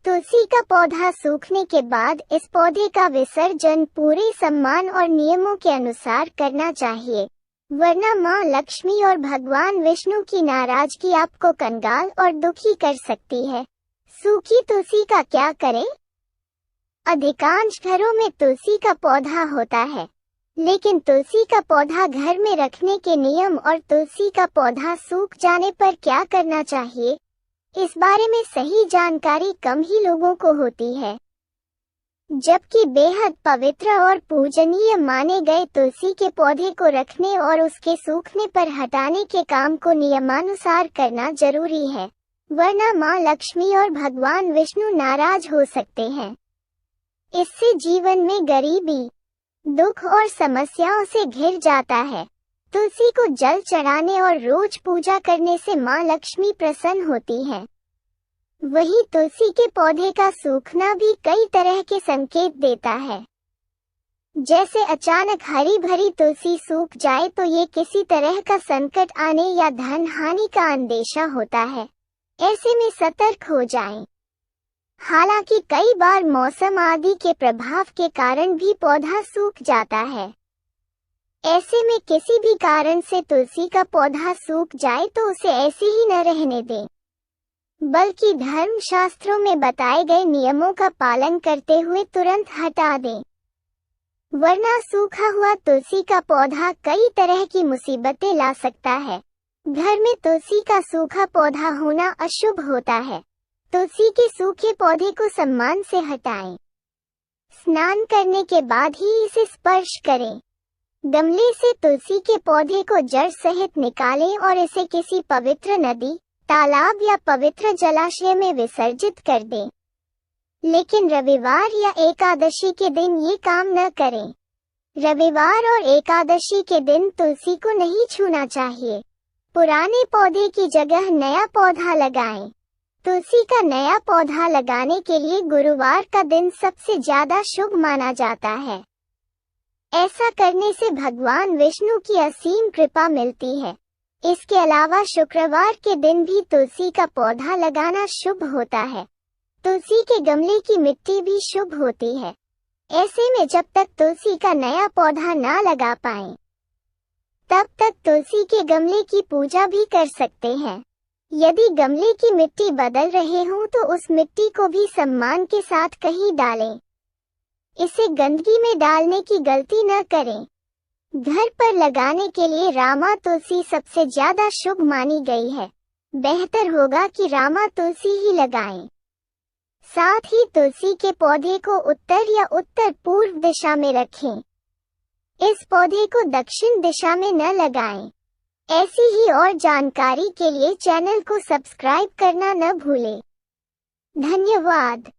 तुलसी का पौधा सूखने के बाद इस पौधे का विसर्जन पूरे सम्मान और नियमों के अनुसार करना चाहिए, वरना माँ लक्ष्मी और भगवान विष्णु की नाराजगी आपको कंगाल और दुखी कर सकती है। सूखी तुलसी का क्या करें? अधिकांश घरों में तुलसी का पौधा होता है, लेकिन तुलसी का पौधा घर में रखने के नियम और तुलसी का पौधा सूख जाने पर क्या करना चाहिए, इस बारे में सही जानकारी कम ही लोगों को होती है। जबकि बेहद पवित्र और पूजनीय माने गए तुलसी के पौधे को रखने और उसके सूखने पर हटाने के काम को नियमानुसार करना जरूरी है, वरना माँ लक्ष्मी और भगवान विष्णु नाराज हो सकते हैं। इससे जीवन में गरीबी, दुख और समस्याओं से घिर जाता है। तुलसी को जल चढ़ाने और रोज पूजा करने से माँ लक्ष्मी प्रसन्न होती है। वहीं तुलसी के पौधे का सूखना भी कई तरह के संकेत देता है। जैसे अचानक हरी भरी तुलसी सूख जाए तो ये किसी तरह का संकट आने या धन हानि का अंदेशा होता है। ऐसे में सतर्क हो जाएं। हालांकि कई बार मौसम आदि के प्रभाव के कारण भी पौधा सूख जाता है। ऐसे में किसी भी कारण से तुलसी का पौधा सूख जाए तो उसे ऐसे ही न रहने दें, बल्कि धर्म शास्त्रों में बताए गए नियमों का पालन करते हुए तुरंत हटा दें, वरना सूखा हुआ तुलसी का पौधा कई तरह की मुसीबतें ला सकता है। घर में तुलसी का सूखा पौधा होना अशुभ होता है। तुलसी के सूखे पौधे को सम्मान से हटाएं। स्नान करने के बाद ही इसे स्पर्श करें। गमले से तुलसी के पौधे को जड़ सहित निकालें और इसे किसी पवित्र नदी, तालाब या पवित्र जलाशय में विसर्जित कर दें। लेकिन रविवार या एकादशी के दिन ये काम न करें। रविवार और एकादशी के दिन तुलसी को नहीं छूना चाहिए। पुराने पौधे की जगह नया पौधा लगाएं। तुलसी का नया पौधा लगाने के लिए गुरुवार का दिन सबसे ज्यादा शुभ माना जाता है। ऐसा करने से भगवान विष्णु की असीम कृपा मिलती है। इसके अलावा शुक्रवार के दिन भी तुलसी का पौधा लगाना शुभ होता है। तुलसी के गमले की मिट्टी भी शुभ होती है। ऐसे में जब तक तुलसी का नया पौधा ना लगा पाएं, तब तक तुलसी के गमले की पूजा भी कर सकते हैं। यदि गमले की मिट्टी बदल रहे हों तो उस मिट्टी को भी सम्मान के साथ कहीं डालें। इसे गंदगी में डालने की गलती न करें। घर पर लगाने के लिए रामा तुलसी सबसे ज्यादा शुभ मानी गई है। बेहतर होगा कि रामा तुलसी ही लगाएं। साथ ही तुलसी के पौधे को उत्तर या उत्तर पूर्व दिशा में रखें। इस पौधे को दक्षिण दिशा में न लगाएं। ऐसी ही और जानकारी के लिए चैनल को सब्सक्राइब करना न भूलें। धन्यवाद।